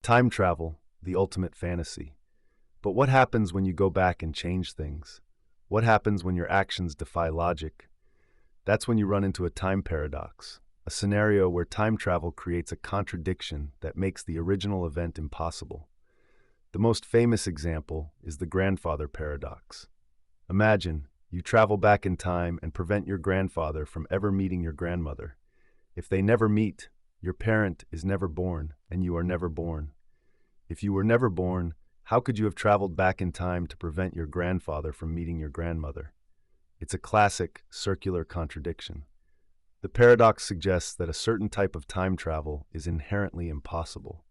Time travel, the ultimate fantasy. But what happens when you go back and change things? What happens when your actions defy logic? That's when you run into a time paradox, a scenario where time travel creates a contradiction that makes the original event impossible. The most famous example is the grandfather paradox. Imagine you travel back in time and prevent your grandfather from ever meeting your grandmother. If they never meet, your parent is never born, and you are never born. If you were never born, how could you have traveled back in time to prevent your grandfather from meeting your grandmother? It's a classic circular contradiction. The paradox suggests that a certain type of time travel is inherently impossible.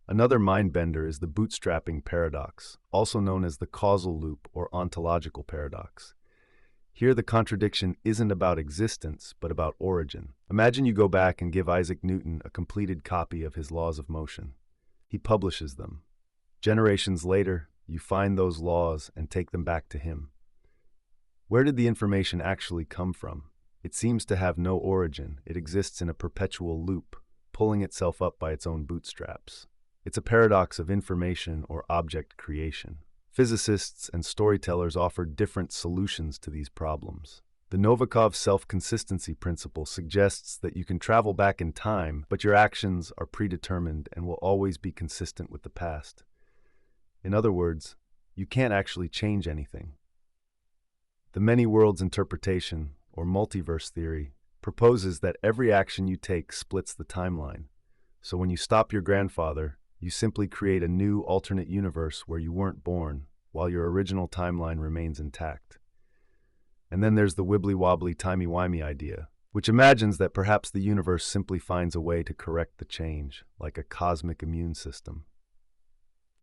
Another mind-bender is the bootstrapping paradox, also known as the causal loop or ontological paradox. Here, the contradiction isn't about existence, but about origin. Imagine you go back and give Isaac Newton a completed copy of his laws of motion. He publishes them. Generations later, you find those laws and take them back to him. Where did the information actually come from? It seems to have no origin. It exists in a perpetual loop, pulling itself up by its own bootstraps. It's a paradox of information or object creation. Physicists and storytellers offer different solutions to these problems. The Novikov self-consistency principle suggests that you can travel back in time, but your actions are predetermined and will always be consistent with the past. In other words, you can't actually change anything. The many worlds interpretation, or multiverse theory, proposes that every action you take splits the timeline. So when you stop your grandfather, you simply create a new alternate universe where you weren't born, while your original timeline remains intact. And then there's the wibbly-wobbly timey-wimey idea, which imagines that perhaps the universe simply finds a way to correct the change, like a cosmic immune system.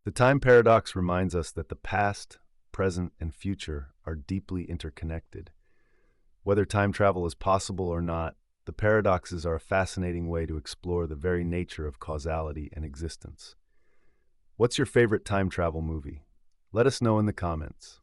The time paradox reminds us that the past, present, and future are deeply interconnected. Whether time travel is possible or not, the paradoxes are a fascinating way to explore the very nature of causality and existence. What's your favorite time travel movie? Let us know in the comments.